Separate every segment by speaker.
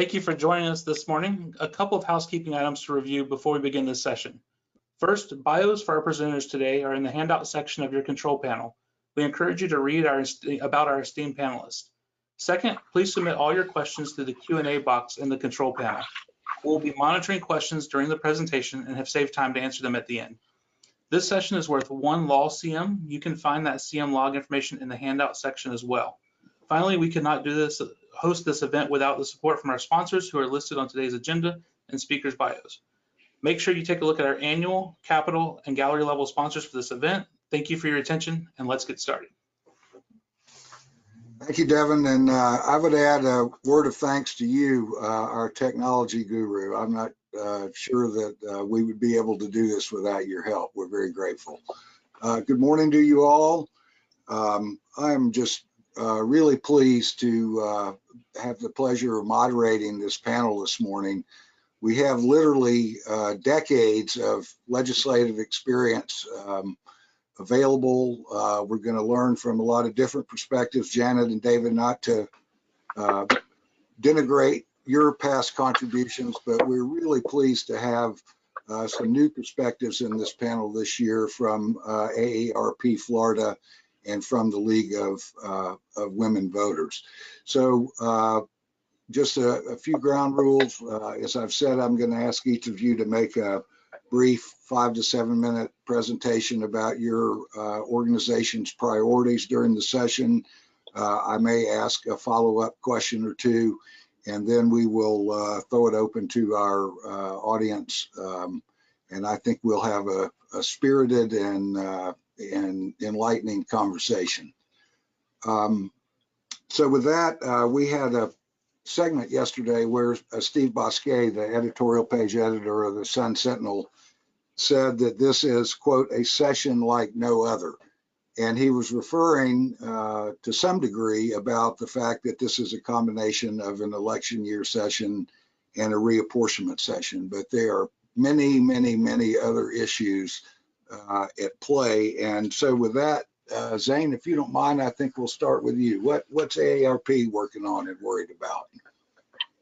Speaker 1: Thank you for joining us this morning. A couple of housekeeping items to review before we begin this session. First, bios for our presenters today are in the handout section of your control panel. We encourage you to read about our esteemed panelists. Second, please submit all your questions through the Q&A box in the control panel. We'll be monitoring questions during the presentation and have saved time to answer them at the end. This session is worth one law CM. You can find that CM log information in the handout section as well. Finally, we could not host this event without the support from our sponsors who are listed on today's agenda and speakers' bios. Make sure you take a look at our annual, capital, and gallery level sponsors for this event. Thank you for your attention, and let's get started.
Speaker 2: Thank you, Devin. And I would add a word of thanks to you, our technology guru. I'm not sure that we would be able to do this without your help. We're very grateful. Good morning to you all. I am just really pleased to have the pleasure of moderating this panel this morning. We have literally decades of legislative experience available. We're going to learn from a lot of different perspectives. Janet and David, not to denigrate your past contributions, but we're really pleased to have some new perspectives in this panel this year from AARP Florida and from the League of Women Voters. So just a few ground rules. As I've said, I'm going to ask each of you to make a brief 5 to 7 minute presentation about your organization's priorities during the session. I may ask a follow-up question or two, and then we will throw it open to our audience. And I think we'll have a spirited and enlightening conversation. So with that, we had a segment yesterday where Steve Bosquet, the editorial page editor of the Sun Sentinel, said that this is, quote, a session like no other. And he was referring to some degree about the fact that this is a combination of an election year session and a reapportionment session. But there are many, many, many other issues at play. And so with that, Zane, if you don't mind, I think we'll start with you. What's AARP working on and worried about?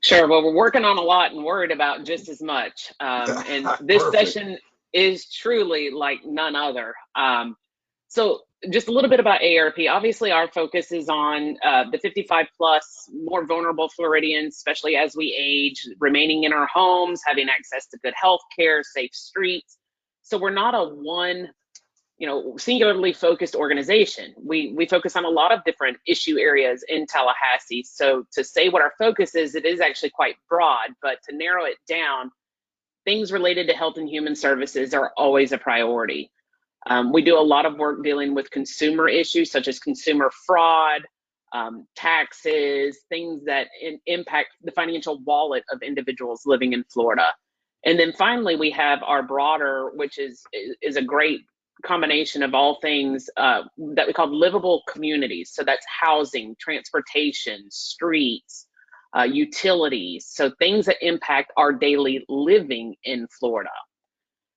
Speaker 3: Sure. Well, we're working on a lot and worried about just as much. And this session is truly like none other. So just a little bit about AARP. Obviously, our focus is on the 55 plus, more vulnerable Floridians, especially as we age, remaining in our homes, having access to good health care, safe streets. So we're not a one, singularly focused organization. We focus on a lot of different issue areas in Tallahassee. So to say what our focus is, it is actually quite broad, but to narrow it down, things related to health and human services are always a priority. We do a lot of work dealing with consumer issues such as consumer fraud, taxes, things that impact the financial wallet of individuals living in Florida. And then finally, we have our broader, which is a great combination of all things that we call livable communities. So that's housing, transportation, streets, utilities. So things that impact our daily living in Florida.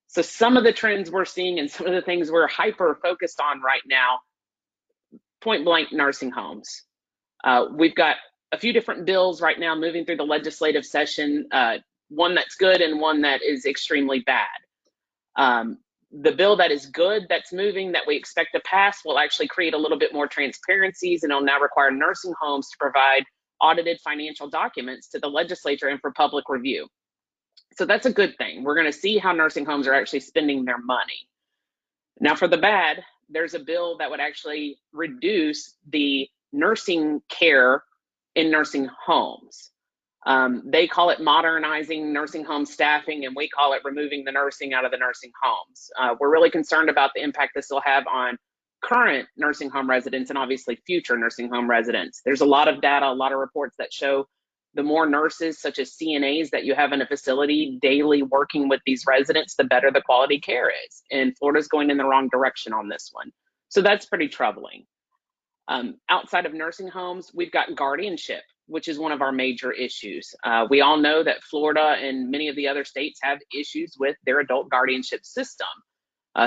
Speaker 3: So some of the trends we're seeing and some of the things we're hyper focused on right now, point blank, nursing homes. We've got a few different bills right now moving through the legislative session, one that's good and one that is extremely bad. The bill that is good, that's moving, that we expect to pass, will actually create a little bit more transparencies, and it'll now require nursing homes to provide audited financial documents to the legislature and for public review. So that's a good thing. We're going to see how nursing homes are actually spending their money. Now for the bad, there's a bill that would actually reduce the nursing care in nursing homes. They call it modernizing nursing home staffing, and we call it removing the nursing out of the nursing homes. We're really concerned about the impact this will have on current nursing home residents and obviously future nursing home residents. There's a lot of data, a lot of reports that show the more nurses, such as CNAs, that you have in a facility daily working with these residents, the better the quality care is. And Florida's going in the wrong direction on this one. So that's pretty troubling. Outside of nursing homes, we've got guardianship, which is one of our major issues. We all know that Florida and many of the other states have issues with their adult guardianship system.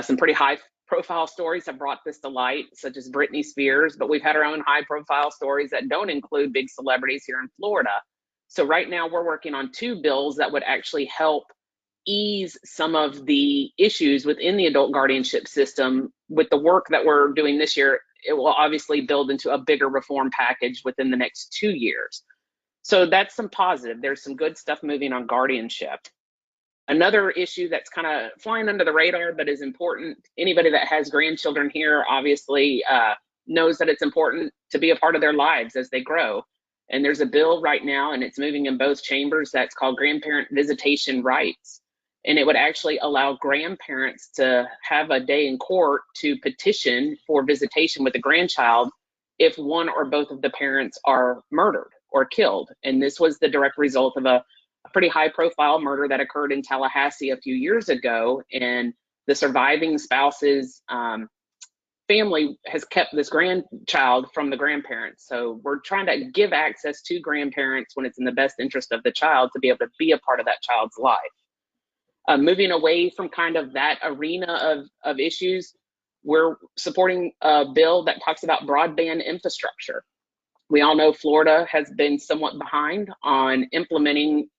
Speaker 3: Some pretty high profile stories have brought this to light, such as Britney Spears, but we've had our own high profile stories that don't include big celebrities here in Florida. So right now we're working on 2 bills that would actually help ease some of the issues within the adult guardianship system. With the work that we're doing this year, it will obviously build into a bigger reform package within the next 2 years. So that's some positive. There's some good stuff moving on guardianship. Another issue that's kind of flying under the radar but is important, anybody that has grandchildren here obviously knows that it's important to be a part of their lives as they grow. And there's a bill right now, and it's moving in both chambers, that's called grandparent visitation rights. And it would actually allow grandparents to have a day in court to petition for visitation with a grandchild if one or both of the parents are murdered or killed. And this was the direct result of a pretty high profile murder that occurred in Tallahassee a few years ago. And the surviving spouse's family has kept this grandchild from the grandparents. So we're trying to give access to grandparents when it's in the best interest of the child to be able to be a part of that child's life. Moving away from kind of that arena of issues, we're supporting a bill that talks about broadband infrastructure. We all know Florida has been somewhat behind on implementing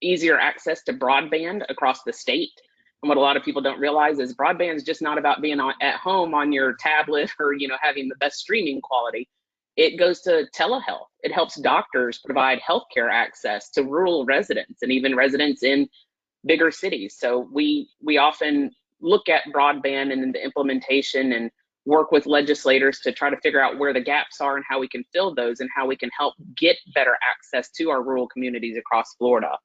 Speaker 3: easier access to broadband across the state. And what a lot of people don't realize is broadband is just not about being at home on your tablet or having the best streaming quality. It goes to telehealth. It helps doctors provide healthcare access to rural residents and even residents in bigger cities. So we often look at broadband and the implementation and work with legislators to try to figure out where the gaps are and how we can fill those and how we can help get better access to our rural communities across Florida.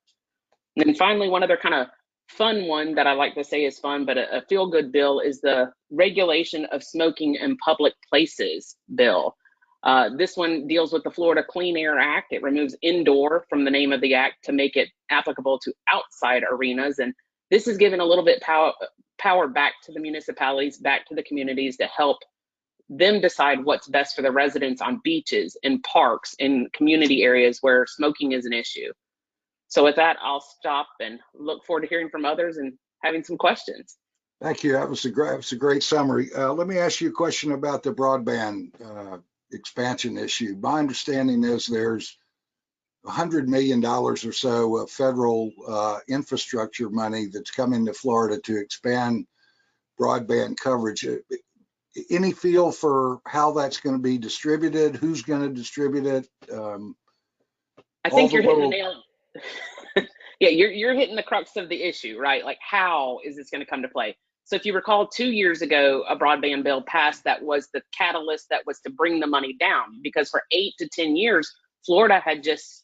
Speaker 3: And then finally, one other kind of fun one that I like to say is fun, but a feel-good bill is the regulation of smoking in public places bill. This one deals with the Florida Clean Air Act. It removes indoor from the name of the act to make it applicable to outside arenas. And this is giving a little bit power back to the municipalities, back to the communities to help them decide what's best for the residents on beaches, in parks, in community areas where smoking is an issue. So with that, I'll stop and look forward to hearing from others and having some questions.
Speaker 2: Thank you. That was a great summary. Let me ask you a question about the broadband expansion issue. My understanding is there's $100 million or so of federal infrastructure money that's coming to Florida to expand broadband coverage. Any feel for how that's going to be distributed? Who's going to distribute it?
Speaker 3: I think you're hitting the nail. Yeah, you're hitting the crux of the issue, right? Like, how is this going to come to play? So if you recall, 2 years ago, a broadband bill passed that was the catalyst that was to bring the money down, because for 8 to 10 years, Florida had just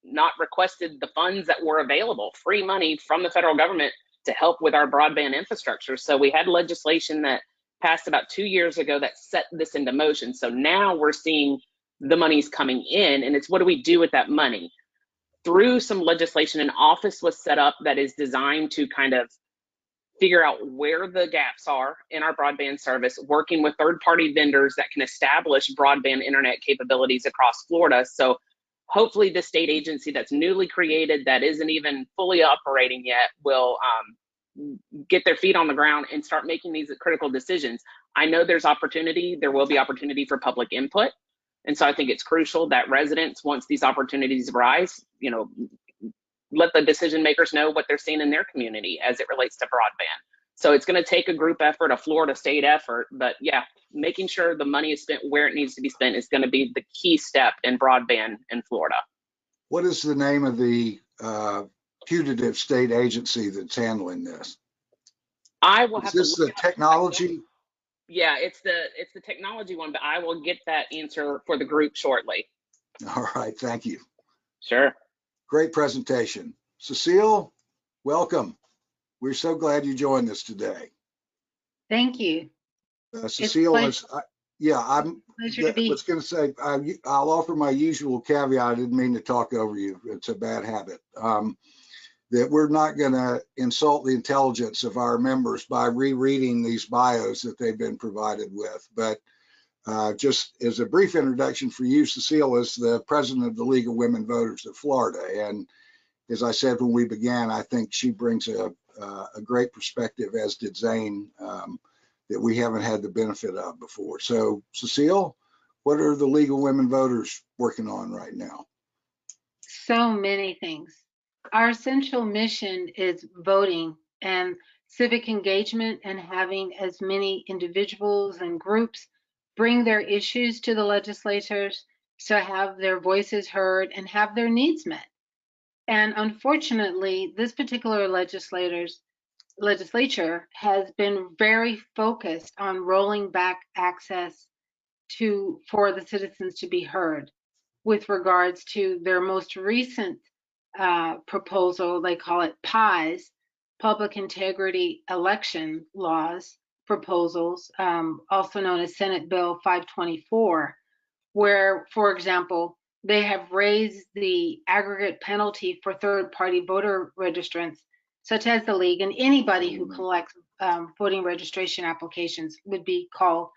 Speaker 3: not requested the funds that were available, free money from the federal government to help with our broadband infrastructure. So we had legislation that passed about 2 years ago that set this into motion. So now we're seeing the money's coming in, and it's what do we do with that money? Through some legislation, an office was set up that is designed to kind of figure out where the gaps are in our broadband service, working with third-party vendors that can establish broadband internet capabilities across Florida. So hopefully the state agency that's newly created, that isn't even fully operating yet, will get their feet on the ground and start making these critical decisions. I know there's opportunity. There will be opportunity for public input. And so I think it's crucial that residents, once these opportunities arise, let the decision makers know what they're seeing in their community as it relates to broadband. So it's going to take a group effort, a Florida state effort, but yeah, making sure the money is spent where it needs to be spent is going to be the key step in broadband in Florida.
Speaker 2: What is the name of the putative state agency that's handling this?
Speaker 3: I will have to.
Speaker 2: Is this the technology?
Speaker 3: Yeah, it's the technology one, but I will get that answer for the group shortly.
Speaker 2: All right, thank you.
Speaker 3: Sure.
Speaker 2: Great presentation. Cecile, welcome. We're so glad you joined us today.
Speaker 4: Thank you.
Speaker 2: Cecile, I was going to say, I'll offer my usual caveat. I didn't mean to talk over you. It's a bad habit. That we're not going to insult the intelligence of our members by rereading these bios that they've been provided with. But just as a brief introduction for you, Cecile is the president of the League of Women Voters of Florida. And as I said when we began, I think she brings a great perspective, as did Zane, that we haven't had the benefit of before. So Cecile, what are the League of Women Voters working on right now?
Speaker 4: So many things. Our essential mission is voting and civic engagement and having as many individuals and groups bring their issues to the legislators to have their voices heard and have their needs met. And unfortunately, this particular legislature has been very focused on rolling back access for the citizens to be heard with regards to their most recent proposal. They call it PIEs, Public Integrity Election Laws proposals, also known as Senate Bill 524, where, for example, they have raised the aggregate penalty for third-party voter registrants, such as the League, and anybody who collects voting registration applications would be called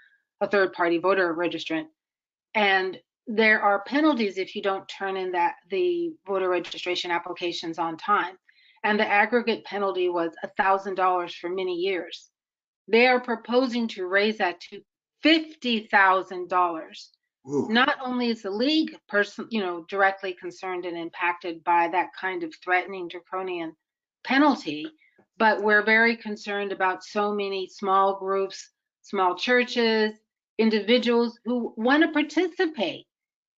Speaker 4: a third-party voter registrant. And there are penalties if you don't turn in the voter registration applications on time. And the aggregate penalty was $1,000 for many years. They are proposing to raise that to $50,000. Not only is the League directly concerned and impacted by that kind of threatening draconian penalty, but we're very concerned about so many small groups, small churches, individuals who want to participate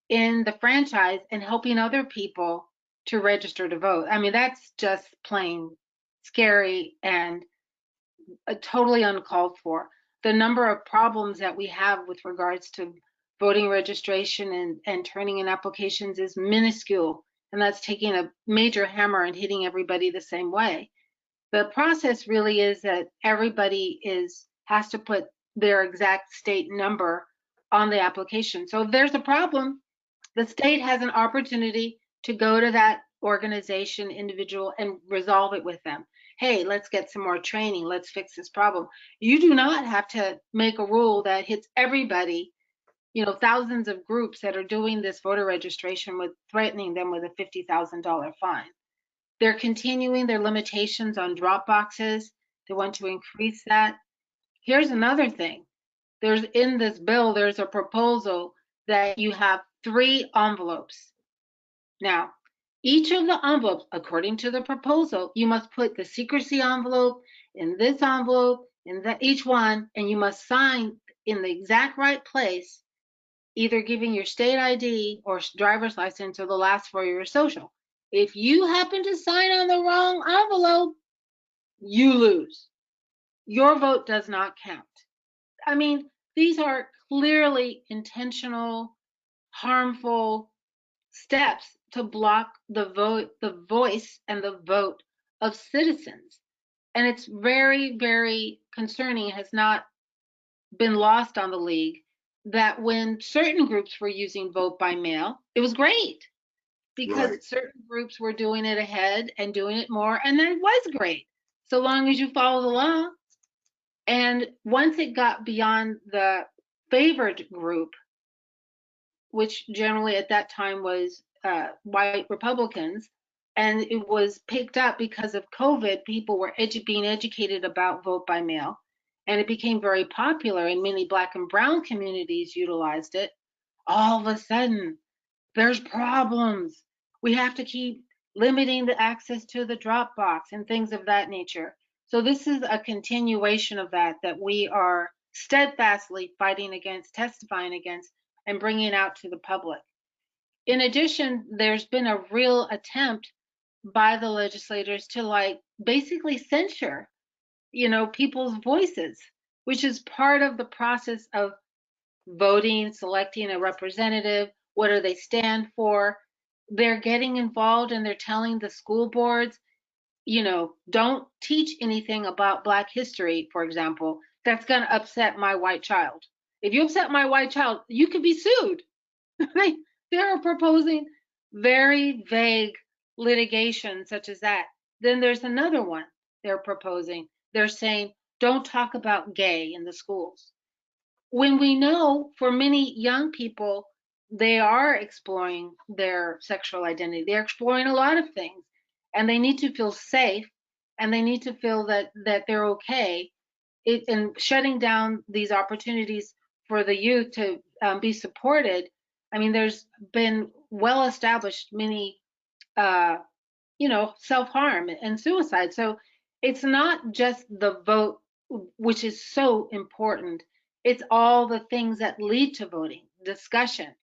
Speaker 4: in the franchise and helping other people to register to vote. I mean, that's just plain scary and totally uncalled for. The number of problems that we have with regards to voting registration and turning in applications is minuscule, and that's taking a major hammer and hitting everybody the same way. The process really is that everybody has to put their exact state number on the application. So if there's a problem, the state has an opportunity to go to that organization, individual, and resolve it with them. Hey, let's get some more training. Let's fix this problem. You do not have to make a rule that hits everybody, thousands of groups that are doing this voter registration with threatening them with a $50,000 fine. They're continuing their limitations on drop boxes. They want to increase that. Here's another thing. In this bill, there's a proposal that you have 3 envelopes. Now, each of the envelopes, according to the proposal, you must put the secrecy envelope in this envelope, each one, and you must sign in the exact right place, either giving your state ID or driver's license or the last 4 of your social. If you happen to sign on the wrong envelope, you lose. Your vote does not count. I mean, these are clearly intentional, harmful steps to block the voice and the vote of citizens. And it's very, very concerning. It has not been lost on the League that when certain groups were using vote by mail, it was great because certain groups were doing it ahead and doing it more, and that was great, so long as you follow the law. And once it got beyond the favored group, which generally at that time was white Republicans, and it was picked up because of COVID, people were being educated about vote by mail, and it became very popular, and many Black and brown communities utilized it. All of a sudden, there's problems. We have to keep limiting the access to the drop box and things of that nature. So this is a continuation of that we are steadfastly fighting against, testifying against, and bringing out to the public. In addition, there's been a real attempt by the legislators to basically censure, people's voices, which is part of the process of voting, selecting a representative. What do they stand for? They're getting involved and they're telling the school boards, don't teach anything about Black history, for example, that's going to upset my white child. If you upset my white child, you could be sued. They're proposing very vague litigation such as that. Then there's another one they're proposing. They're saying, don't talk about gay in the schools. When we know for many young people, they are exploring their sexual identity. They're exploring a lot of things, and they need to feel safe, and they need to feel that they're okay. And shutting down these opportunities for the youth to be supported. I mean, there's been well-established many self-harm and suicide. So it's not just the vote, which is so important. It's all the things that lead to voting, discussion.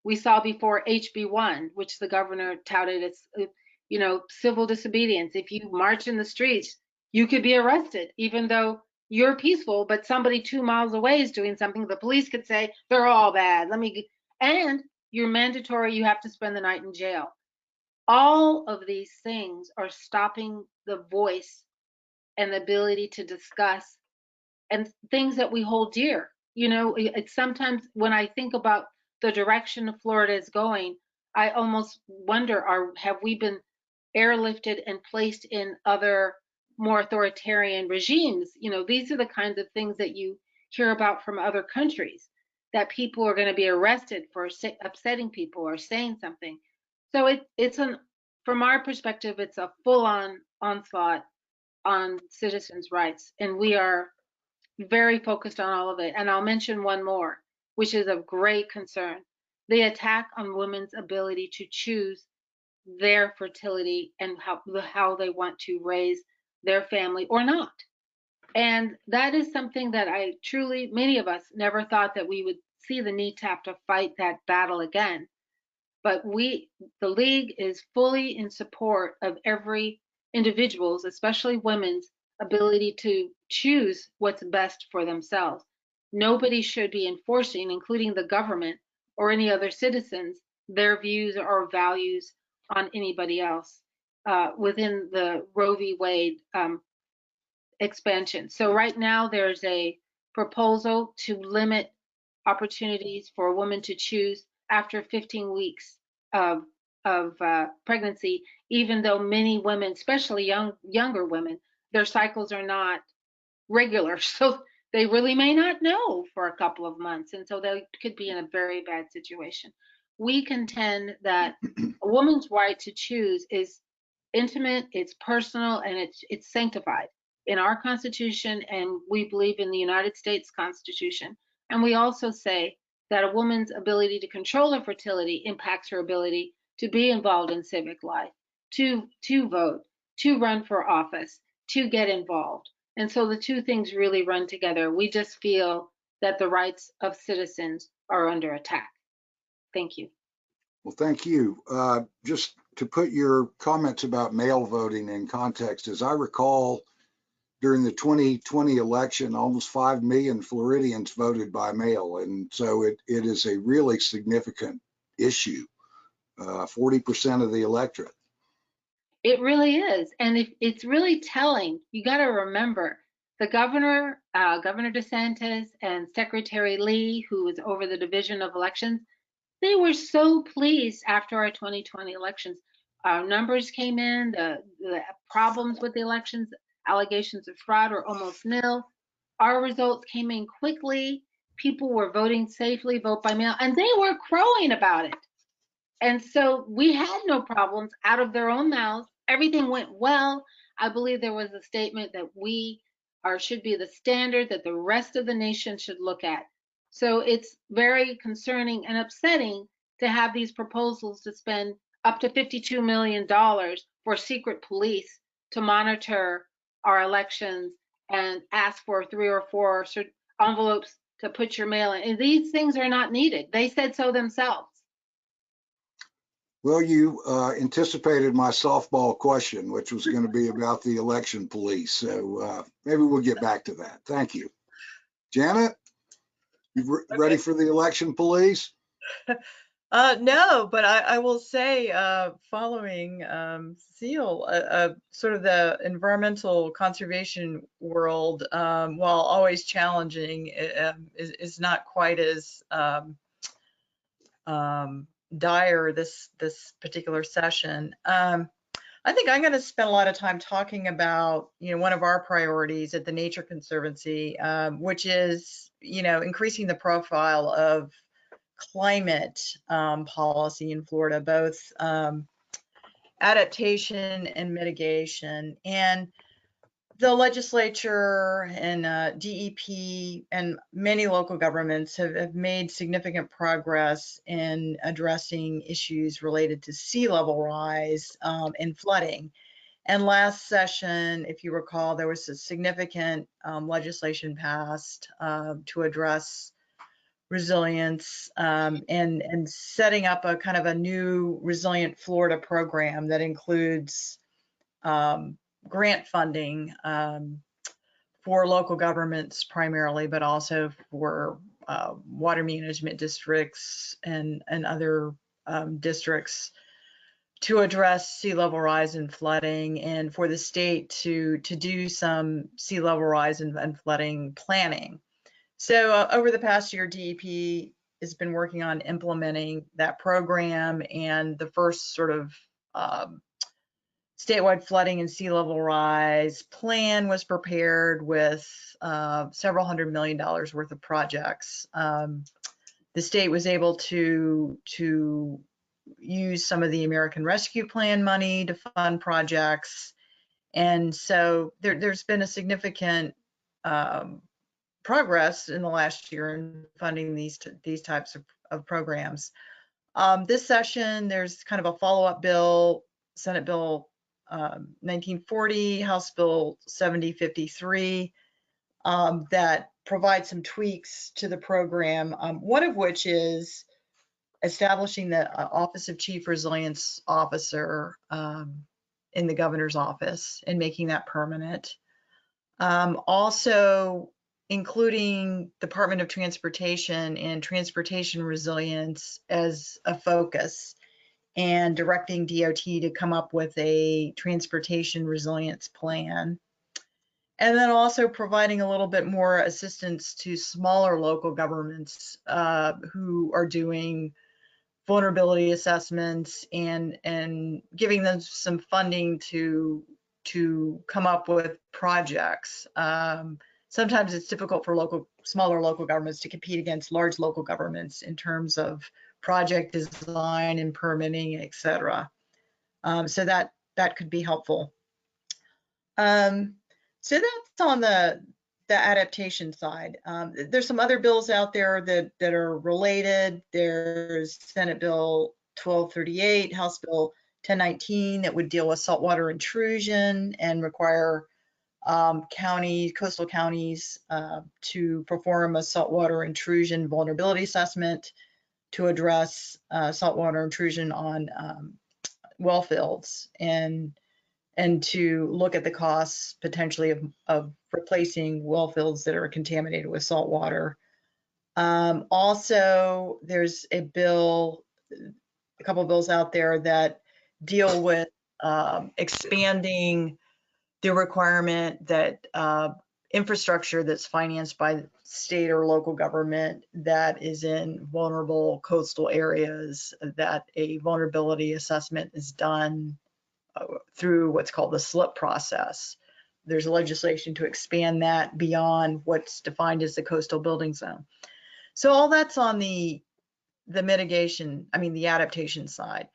Speaker 4: We saw before HB1, which the governor touted as, civil disobedience. If you march in the streets, you could be arrested, even though you're peaceful, but somebody 2 miles away is doing something. The police could say, they're all bad. And you're mandatory, you have to spend the night in jail. All of these things are stopping the voice and the ability to discuss and things that we hold dear. It's sometimes when I think about the direction Florida is going, I almost wonder, have we been airlifted and placed in other more authoritarian regimes? These are the kinds of things that you hear about from other countries, that people are going to be arrested for upsetting people or saying something. So from our perspective, it's a full-on onslaught on citizens' rights, and we are very focused on all of it. And I'll mention one more, which is of great concern: the attack on women's ability to choose their fertility and how they want to raise their family or not. And that is something that many of us never thought that we would see the need to have to fight that battle again. But the League is fully in support of every individual's, especially women's, ability to choose what's best for themselves. Nobody should be enforcing, including the government or any other citizens, their views or values on anybody else within the Roe v. Wade expansion. So right now there's a proposal to limit opportunities for a woman to choose after 15 weeks of pregnancy, even though many women, especially younger women, their cycles are not regular. So they really may not know for a couple of months. And so they could be in a very bad situation. We contend that a woman's right to choose is intimate, it's personal, and it's sanctified in our Constitution, and we believe in the United States Constitution. And we also say that a woman's ability to control her fertility impacts her ability to be involved in civic life, to vote, to run for office, to get involved. And so the two things really run together. We just feel that the rights of citizens are under attack. Thank you.
Speaker 2: Well, thank you. Just to put your comments about mail voting in context, as I recall, during the 2020 election, almost 5 million Floridians voted by mail. And so it is a really significant issue, 40% of the electorate.
Speaker 4: It really is. And it's really telling. You got to remember, the governor, Governor DeSantis, and Secretary Lee, who was over the Division of Elections, they were so pleased after our 2020 elections. Our numbers came in, the problems with the elections, allegations of fraud were almost nil. Our results came in quickly. People were voting safely, vote by mail, and they were crowing about it. And so we had no problems out of their own mouths. Everything went well. I believe there was a statement that should be the standard that the rest of the nation should look at. So it's very concerning and upsetting to have these proposals to spend up to $52 million for secret police to monitor our elections and ask for 3 or 4 envelopes to put your mail in. And these things are not needed. They said so themselves.
Speaker 2: Well, you anticipated my softball question, which was going to be about the election police. So maybe we'll get back to that. Thank you. Janet, you ready for the election police?
Speaker 5: No, but I will say, following Cecile, sort of the environmental conservation world, while always challenging, is not quite as dire this particular session. I think I'm going to spend a lot of time talking about, one of our priorities at the Nature Conservancy, which is, increasing the profile of climate policy in Florida, both adaptation and mitigation. And the legislature and DEP and many local governments have made significant progress in addressing issues related to sea level rise and flooding. And last session, if you recall, there was a significant legislation passed to address resilience and setting up a kind of a new Resilient Florida program that includes grant funding for local governments primarily, but also for water management districts and other districts to address sea level rise and flooding, and for the state to do some sea level rise and flooding planning. So over the past year, DEP has been working on implementing that program, and the first sort of statewide flooding and sea level rise plan was prepared with several $100 million worth of projects. The state was able to use some of the American Rescue Plan money to fund projects. And so there's been a significant progress in the last year in funding these types of programs. This session, there's kind of a follow-up bill, Senate Bill 1940, House Bill 7053, that provides some tweaks to the program, one of which is establishing the Office of Chief Resilience Officer in the governor's office and making that permanent. Also including Department of Transportation and transportation resilience as a focus, and directing DOT to come up with a transportation resilience plan. And then also providing a little bit more assistance to smaller local governments who are doing vulnerability assessments and giving them some funding to come up with projects. Sometimes it's difficult for smaller local governments to compete against large local governments in terms of project design and permitting, et cetera. So that could be helpful. So that's on the adaptation side. There's some other bills out there that are related. There's Senate Bill 1238, House Bill 1019 that would deal with saltwater intrusion and require coastal counties to perform a saltwater intrusion vulnerability assessment to address saltwater intrusion on well fields and to look at the costs potentially of replacing well fields that are contaminated with salt water. Also, there's a couple of bills out there that deal with expanding the requirement that infrastructure that's financed by state or local government that is in vulnerable coastal areas, that a vulnerability assessment is done through what's called the SLIP process. There's legislation to expand that beyond what's defined as the coastal building zone. So all that's on the adaptation side.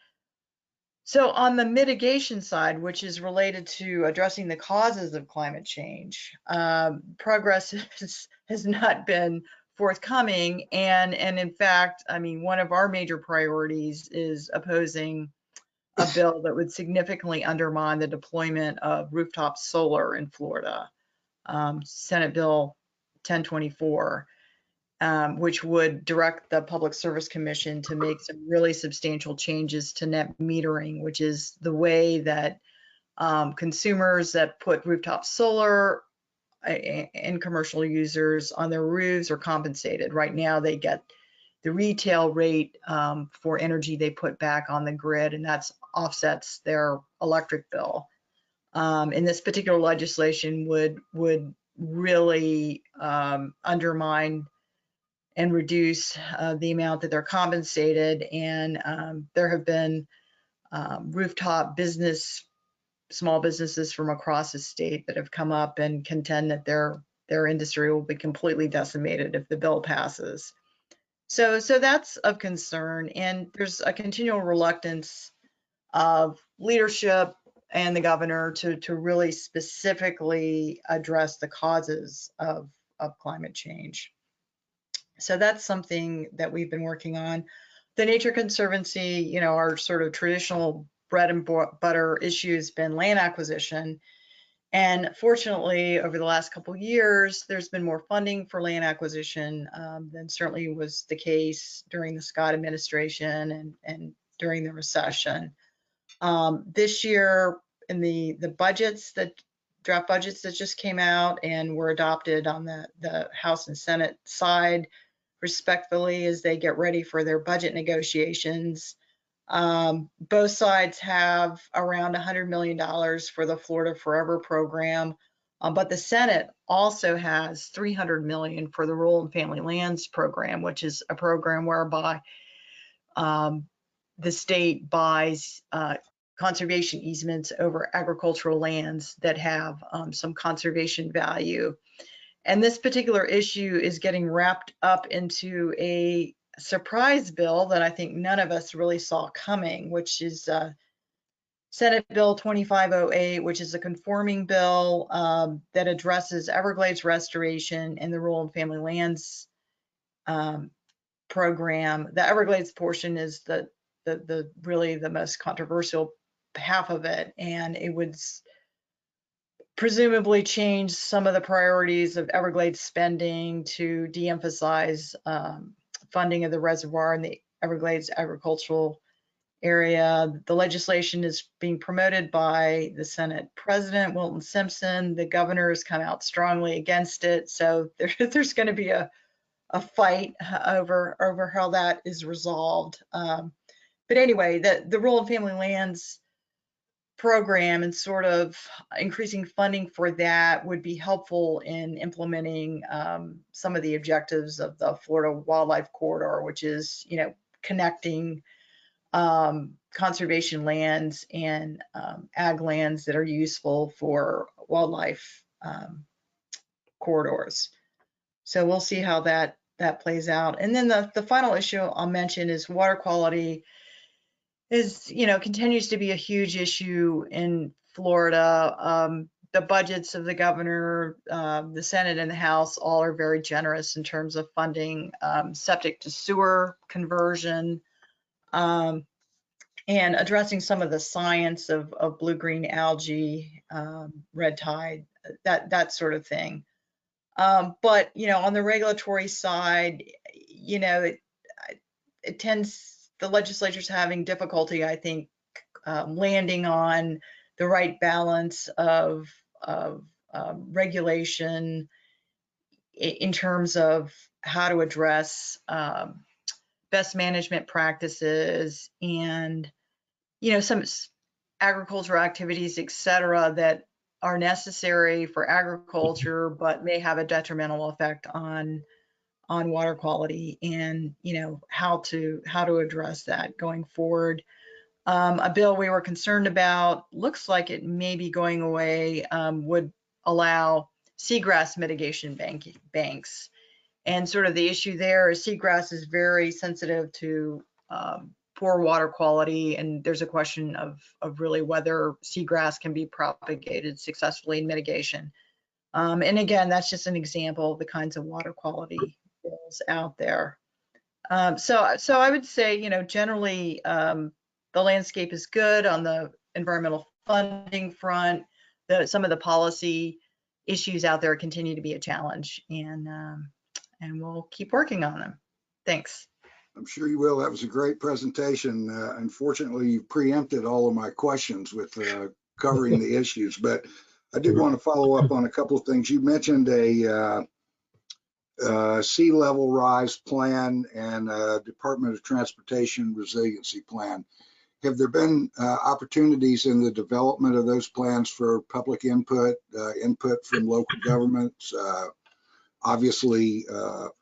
Speaker 5: So on the mitigation side, which is related to addressing the causes of climate change, progress has not been forthcoming. And in fact, one of our major priorities is opposing a bill that would significantly undermine the deployment of rooftop solar in Florida, Senate Bill 1024. Which would direct the Public Service Commission to make some really substantial changes to net metering, which is the way that consumers that put rooftop solar and commercial users on their roofs are compensated. Right now, they get the retail rate for energy they put back on the grid, and that offsets their electric bill. And this particular legislation would really undermine and reduce the amount that they're compensated. And there have been rooftop small businesses from across the state that have come up and contend that their industry will be completely decimated if the bill passes. So that's of concern. And there's a continual reluctance of leadership and the governor to really specifically address the causes of climate change. So that's something that we've been working on. The Nature Conservancy, you know, our sort of traditional bread and butter issue has been land acquisition. And fortunately, over the last couple of years, there's been more funding for land acquisition than certainly was the case during the Scott administration and during the recession. This year, in the budgets draft budgets that just came out and were adopted on the House and Senate side, respectfully, as they get ready for their budget negotiations. Both sides have around $100 million for the Florida Forever program, but the Senate also has $300 million for the Rural and Family Lands program, which is a program whereby the state buys conservation easements over agricultural lands that have some conservation value. And this particular issue is getting wrapped up into a surprise bill that I think none of us really saw coming, which is Senate Bill 2508, which is a conforming bill that addresses Everglades restoration and the Rural and Family Lands program. The Everglades portion is the really the most controversial half of it, and it would presumably change some of the priorities of Everglades spending to de-emphasize funding of the reservoir in the Everglades agricultural area. The legislation is being promoted by the Senate President, Wilton Simpson. The governor has come out strongly against it. So there's going to be a fight over how that is resolved. But anyway, the Rural and Family Lands program and sort of increasing funding for that would be helpful in implementing some of the objectives of the Florida Wildlife Corridor, which is, you know, connecting conservation lands and ag lands that are useful for wildlife corridors. So we'll see how that plays out. And then the final issue I'll mention is water quality is, you know, continues to be a huge issue in Florida. The budgets of the governor, the Senate and the House all are very generous in terms of funding septic to sewer conversion and addressing some of the science of blue-green algae, red tide, that sort of thing. But, you know, on the regulatory side, you know, it tends, the legislature's having difficulty, I think, landing on the right balance of regulation in terms of how to address best management practices and, you know, some agricultural activities, et cetera, that are necessary for agriculture, but may have a detrimental effect on water quality, and, you know, how to address that going forward. A bill we were concerned about, looks like it may be going away, would allow seagrass mitigation banks. And sort of the issue there is seagrass is very sensitive to poor water quality, and there's a question of really whether seagrass can be propagated successfully in mitigation. And again, that's just an example of the kinds of water quality bills out there. So I would say, you know, generally the landscape is good on the environmental funding front. Some of the policy issues out there continue to be a challenge, and we'll keep working on them. Thanks.
Speaker 2: I'm sure you will. That was a great presentation. Unfortunately, you preempted all of my questions with covering the issues, but I did want to follow up on a couple of things. You mentioned a sea level rise plan and a Department of Transportation resiliency plan. Have there been opportunities in the development of those plans for public input, input from local governments, obviously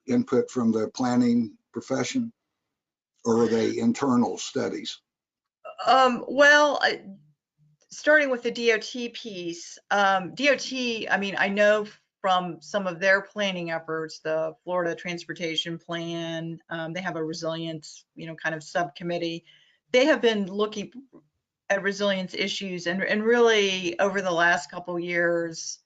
Speaker 2: input from the planning profession, or are they internal studies?
Speaker 5: Well, starting with the DOT piece, DOT, I mean, I know from some of their planning efforts, the Florida Transportation Plan, they have a resilience, you know, kind of subcommittee. They have been looking at resilience issues, and really over the last couple years,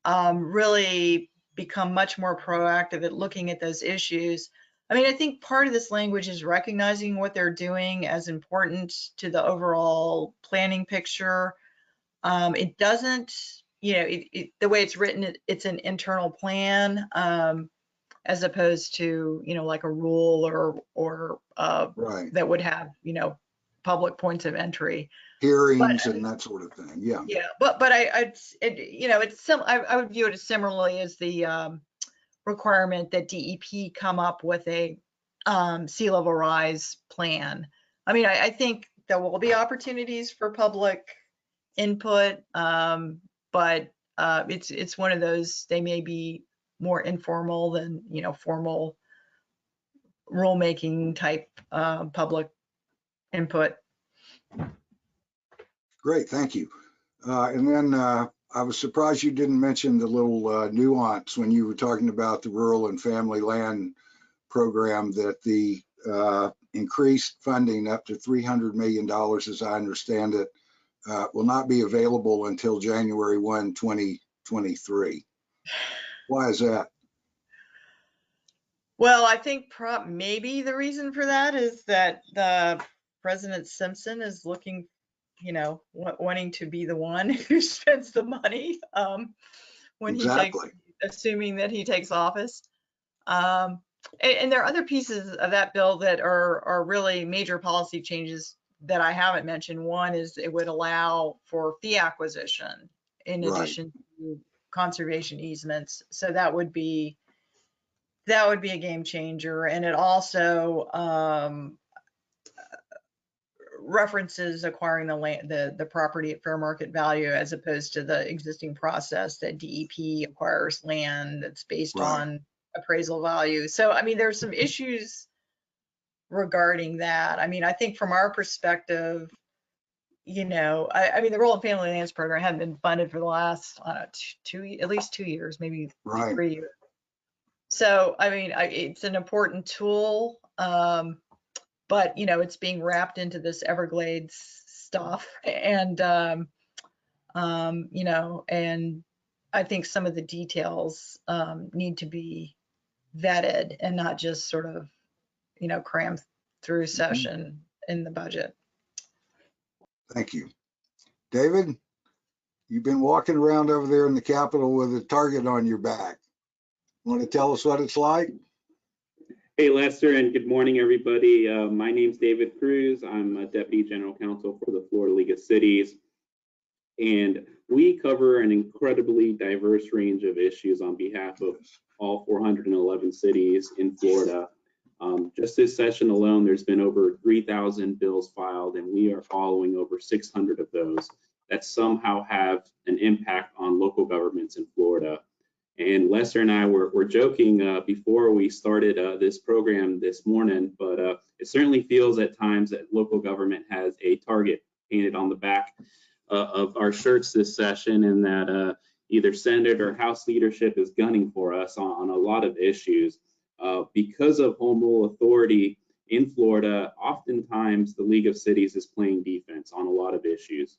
Speaker 5: really become much more proactive at looking at those issues. I mean, I think part of this language is recognizing what they're doing as important to the overall planning picture. It doesn't, you know, the way it's written, it's an internal plan, as opposed to, you know, like a rule or
Speaker 2: Right.
Speaker 5: that would have, you know, public points of entry.
Speaker 2: Hearings and that sort of thing. Yeah.
Speaker 5: Yeah, but you know, I would view it as similarly as the requirement that DEP come up with a sea level rise plan. I mean, I think there will be opportunities for public input, but it's one of those, they may be more informal than, you know, formal rulemaking type public input.
Speaker 2: Great, thank you. And then I was surprised you didn't mention the little nuance when you were talking about the rural and family land program, that the increased funding up to $300 million, as I understand it, will not be available until January 1, 2023. Why is that?
Speaker 5: Well, I think maybe the reason for that is that the President Simpson is looking, you know, wanting to be the one who spends the money when
Speaker 2: Exactly.
Speaker 5: assuming that he takes office. And there are other pieces of that bill that are really major policy changes that I haven't mentioned. One is it would allow for fee acquisition in addition to conservation easements. So that would be a game changer. And it also references acquiring the land, the property at fair market value, as opposed to the existing process that DEP acquires land that's based on appraisal value. So, I mean, there's some issues regarding that. I mean, I think from our perspective, you know, I mean, the Rural and Family Lands Program hadn't been funded for the last, at least 2 years, maybe 3 years. So, I mean, it's an important tool, but, you know, it's being wrapped into this Everglades stuff. And, you know, and I think some of the details need to be vetted and not just sort of, you know, crammed through session in the budget.
Speaker 2: Thank you. David, you've been walking around over there in the Capitol with a target on your back. Want to tell us what it's like?
Speaker 6: Hey, Lester, and good morning, everybody. My name's David Cruz. I'm a Deputy General Counsel for the Florida League of Cities. And we cover an incredibly diverse range of issues on behalf of all 411 cities in Florida. Just this session alone, there's been over 3,000 bills filed, and we are following over 600 of those that somehow have an impact on local governments in Florida. And Lester and I were joking before we started this program this morning, but it certainly feels at times that local government has a target painted on the back of our shirts this session, and that either Senate or House leadership is gunning for us on a lot of issues. Because of home rule authority in Florida, oftentimes the League of Cities is playing defense on a lot of issues.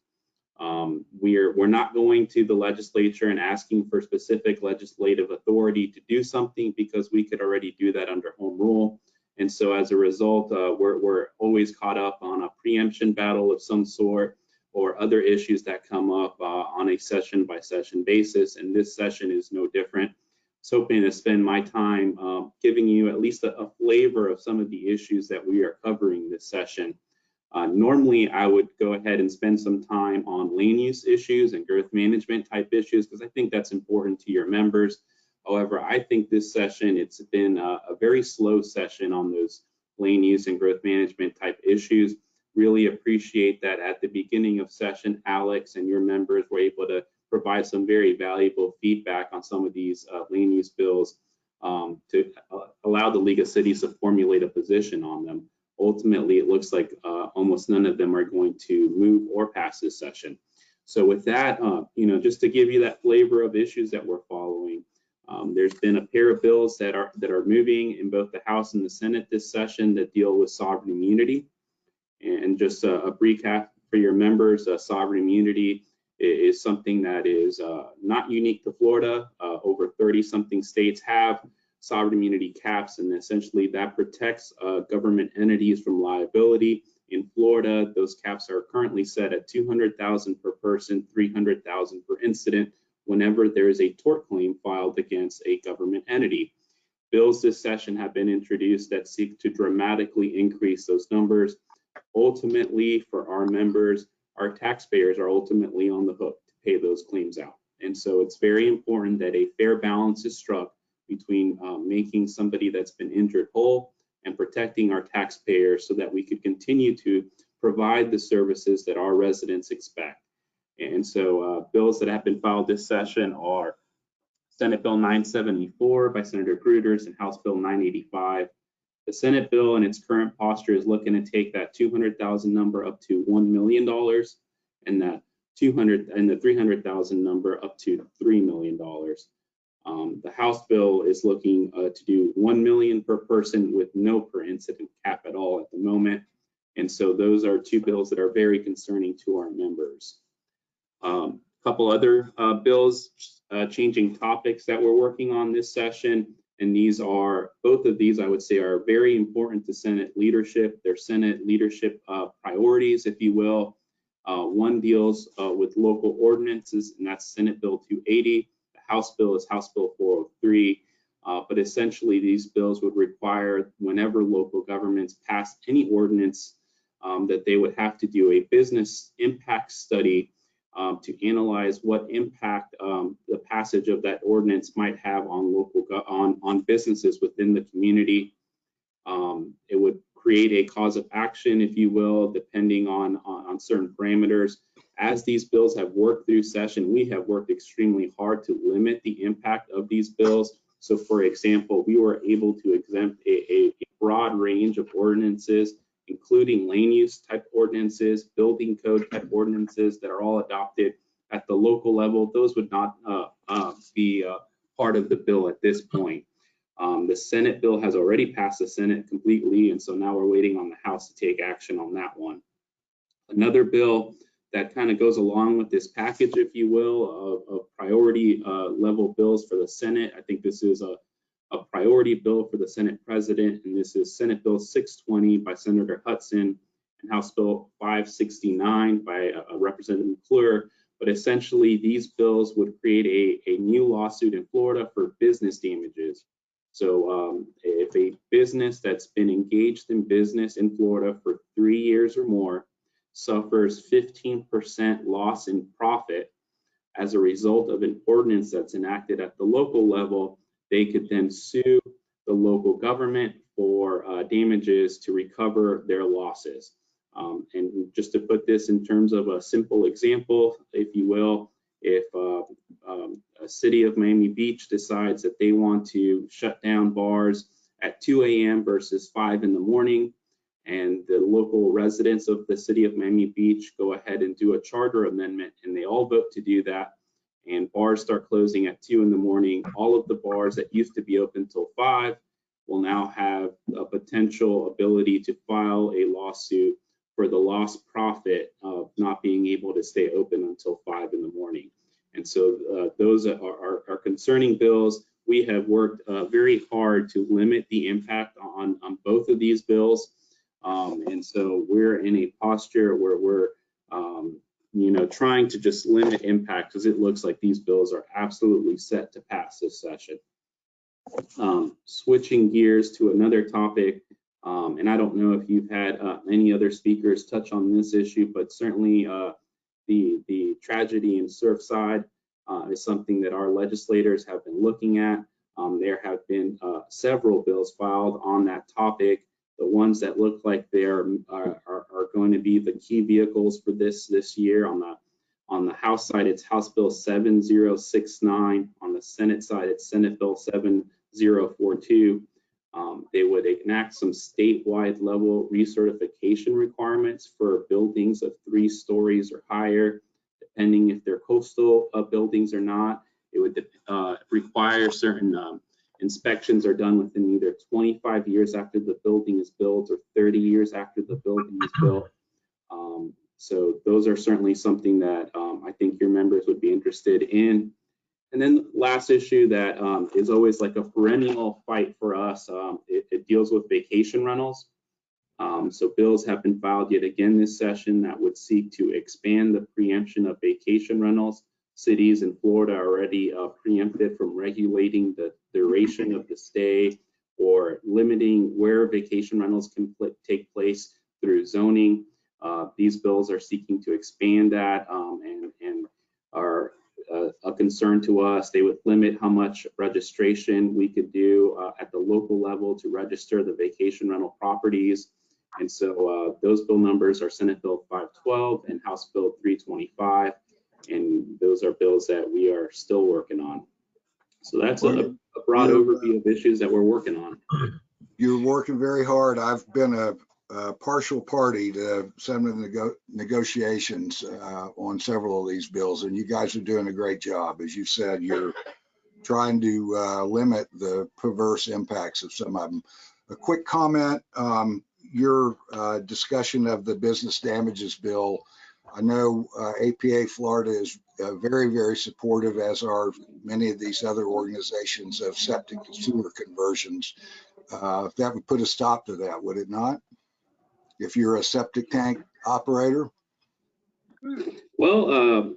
Speaker 6: We're not going to the legislature and asking for specific legislative authority to do something, because we could already do that under home rule. And so as a result, we're always caught up on a preemption battle of some sort, or other issues that come up on a session by session basis. And this session is no different. So hoping to spend my time giving you at least a flavor of some of the issues that we are covering this session. Normally, I would go ahead and spend some time on land use issues and growth management type issues, because I think that's important to your members. However, I think this session, it's been a very slow session on those land use and growth management type issues. Really appreciate that at the beginning of session, Alex and your members were able to provide some very valuable feedback on some of these land use bills to allow the League of Cities to formulate a position on them. Ultimately, it looks like almost none of them are going to move or pass this session. So with that, you know, just to give you that flavor of issues that we're following, there's been a pair of bills that are moving in both the House and the Senate this session that deal with sovereign immunity. And just a brief for your members. Sovereign immunity is something that is not unique to Florida. Over 30-something states have sovereign immunity caps, and essentially that protects government entities from liability. In Florida, those caps are currently set at $200,000 per person, $300,000 per incident whenever there is a tort claim filed against a government entity. Bills this session have been introduced that seek to dramatically increase those numbers. Ultimately, for our members, our taxpayers are ultimately on the hook to pay those claims out. And so it's very important that a fair balance is struck between making somebody that's been injured whole and protecting our taxpayers so that we could continue to provide the services that our residents expect. And so bills that have been filed this session are Senate Bill 974 by Senator Gruters and House Bill 985. The Senate bill in its current posture is looking to take that 200,000 number up to $1 million and that 300,000 number up to $3 million. The House bill is looking to do $1 million per person with no per incident cap at all at the moment. And so those are two bills that are very concerning to our members. A couple other bills changing topics that we're working on this session. And these are, both of these I would say are very important to Senate leadership. They're Senate leadership priorities, if you will. One deals with local ordinances, and that's Senate Bill 280. The House bill is House Bill 403. But essentially these bills would require whenever local governments pass any ordinance that they would have to do a business impact study to analyze what impact the passage of that ordinance might have on on businesses within the community. It would create a cause of action, if you will, depending on certain parameters. As these bills have worked through session, we have worked extremely hard to limit the impact of these bills. So for example, we were able to exempt a broad range of ordinances, including land use type ordinances, building code type ordinances that are all adopted at the local level. Those would not be part of the bill at this point. The Senate bill has already passed the Senate completely, and so now we're waiting on the House to take action on that one. Another bill that kind of goes along with this package, if you will, of priority level bills for the Senate. I think this is a priority bill for the Senate President, and this is Senate Bill 620 by Senator Hudson and House Bill 569 by Representative McClure. But essentially, these bills would create a new lawsuit in Florida for business damages. So if a business that's been engaged in business in Florida for 3 years or more suffers 15% loss in profit as a result of an ordinance that's enacted at the local level, they could then sue the local government for damages to recover their losses. And just to put this in terms of a simple example, if you will, if a city of Miami Beach decides that they want to shut down bars at 2 a.m. versus 5 in the morning, and the local residents of the city of Miami Beach go ahead and do a charter amendment, and they all vote to do that, and bars start closing at 2 in the morning, all of the bars that used to be open till 5 will now have a potential ability to file a lawsuit for the lost profit of not being able to stay open until 5 in the morning. And so those are concerning bills. We have worked very hard to limit the impact on both of these bills. And so we're in a posture where we're trying to just limit impact, because it looks like these bills are absolutely set to pass this session. Switching gears to another topic, and I don't know if you've had any other speakers touch on this issue, but certainly the tragedy in Surfside is something that our legislators have been looking at. There have been several bills filed on that topic. The ones that look like they are going to be the key vehicles for this year. On the House side, it's House Bill 7069. On the Senate side, it's Senate Bill 7042. They would enact some statewide level recertification requirements for buildings of 3 stories or higher, depending if they're coastal buildings or not. It would require certain inspections are done within either 25 years after the building is built or 30 years after the building is built. So those are certainly something that I think your members would be interested in. And then last issue that is always like a perennial fight for us, it deals with vacation rentals. So bills have been filed yet again this session that would seek to expand the preemption of vacation rentals. Cities in Florida are already preempted from regulating the duration of the stay or limiting where vacation rentals can take place through zoning. These bills are seeking to expand that and are a concern to us. They would limit how much registration we could do at the local level to register the vacation rental properties. And so those bill numbers are Senate Bill 512 and House Bill 325. And those are bills that we are still working on. So that's a broad overview of issues that we're working on.
Speaker 2: You're working very hard. I've been a partial party to some of the negotiations on several of these bills, and you guys are doing a great job. As you said, you're trying to limit the perverse impacts of some of them. A quick comment, your discussion of the business damages bill. I know APA Florida is very, very supportive, as are many of these other organizations, of septic to sewer conversions. That would put a stop to that, would it not? If you're a septic tank operator?
Speaker 6: Well,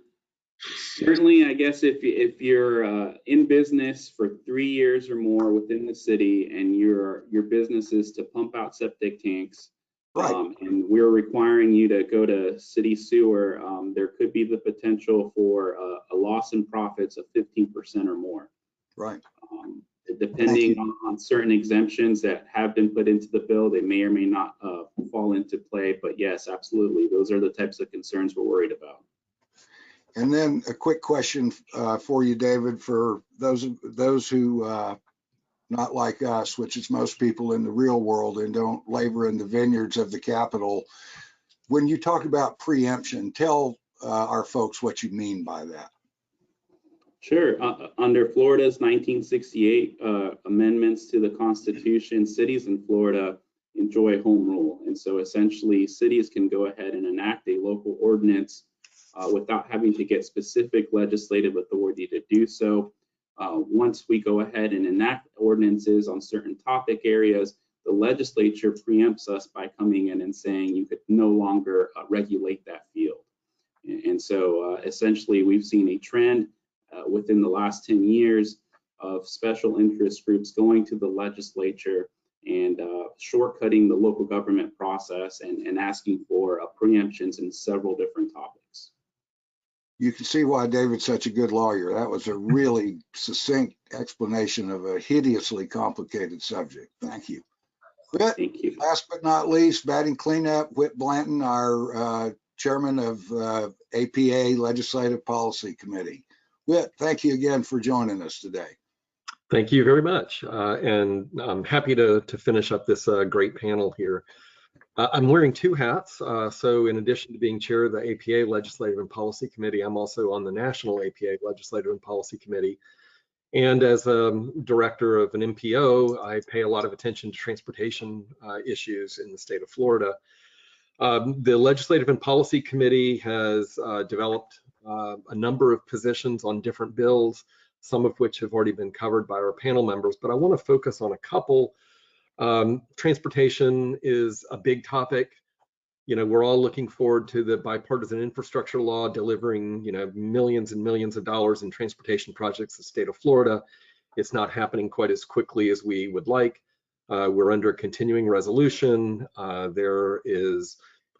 Speaker 6: certainly, I guess if you're in business for 3 years or more within the city and your business is to pump out septic tanks,
Speaker 2: right,
Speaker 6: and we're requiring you to go to city sewer, there could be the potential for a loss in profits of 15% or more.
Speaker 2: right.
Speaker 6: Depending on certain exemptions that have been put into the bill, they may or may not fall into play. But yes, absolutely, those are the types of concerns we're worried about.
Speaker 2: And then a quick question for you, David, for those who not like us, which is most people in the real world and don't labor in the vineyards of the Capitol. When you talk about preemption, tell our folks what you mean by that.
Speaker 6: Sure. Under Florida's 1968 amendments to the Constitution, cities in Florida enjoy home rule. And so essentially cities can go ahead and enact a local ordinance without having to get specific legislative authority to do so. Once we go ahead and enact ordinances on certain topic areas, the legislature preempts us by coming in and saying you could no longer regulate that field. And so essentially we've seen a trend within the last 10 years of special interest groups going to the legislature and shortcutting the local government process and asking for preemptions in several different topics.
Speaker 2: You can see why David's such a good lawyer. That was a really succinct explanation of a hideously complicated subject. Thank you. Whit,
Speaker 6: Thank you.
Speaker 2: last but not least, batting cleanup, Whit Blanton, our chairman of APA Legislative Policy Committee. Whit, thank you again for joining us today.
Speaker 7: Thank you very much. And I'm happy to finish up this great panel here. I'm wearing two hats. So in addition to being chair of the APA Legislative and Policy Committee, I'm also on the National APA Legislative and Policy Committee. And as a director of an MPO, I pay a lot of attention to transportation issues in the state of Florida. The Legislative and Policy Committee has developed a number of positions on different bills, some of which have already been covered by our panel members, but I want to focus on a couple. Transportation is a big topic. You know, we're all looking forward to the bipartisan infrastructure law delivering, you know, millions and millions of dollars in transportation projects in the state of Florida. It's not happening quite as quickly as we would like. We're under a continuing resolution. There is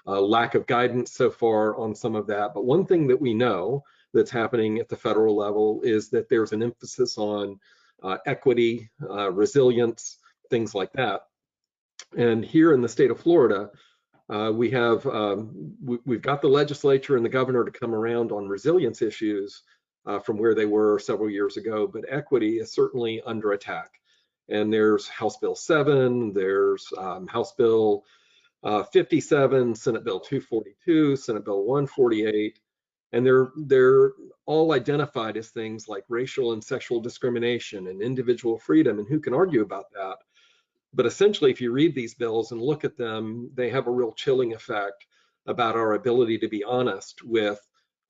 Speaker 7: a lack of guidance so far on some of that. But one thing that we know that's happening at the federal level is that there's an emphasis on equity, resilience, things like that. And here in the state of Florida, we've got the legislature and the governor to come around on resilience issues from where they were several years ago, but equity is certainly under attack. And there's House Bill 7, there's House Bill 57, Senate Bill 242, Senate Bill 148, and they're all identified as things like racial and sexual discrimination and individual freedom, and who can argue about that? But essentially, if you read these bills and look at them, they have a real chilling effect about our ability to be honest with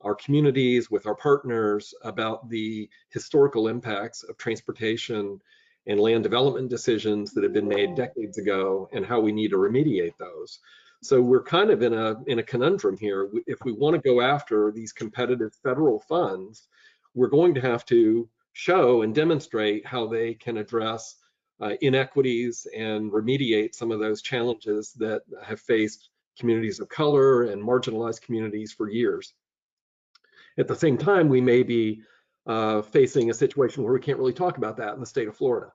Speaker 7: our communities, with our partners, about the historical impacts of transportation and land development decisions that have been made decades ago and how we need to remediate those. So we're kind of in a conundrum here. If we want to go after these competitive federal funds, we're going to have to show and demonstrate how they can address inequities and remediate some of those challenges that have faced communities of color and marginalized communities for years. At the same time, we may be facing a situation where we can't really talk about that in the state of Florida.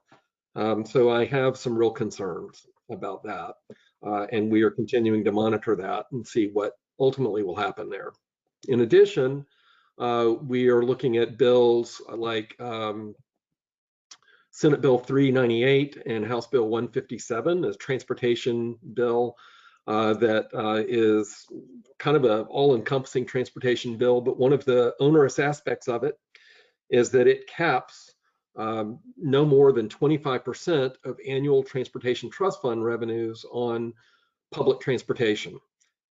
Speaker 7: So I have some real concerns about that. And we are continuing to monitor that and see what ultimately will happen there. In addition, we are looking at bills like Senate Bill 398 and House Bill 157, a transportation bill that is kind of an all-encompassing transportation bill, but one of the onerous aspects of it is that it caps no more than 25% of annual transportation trust fund revenues on public transportation.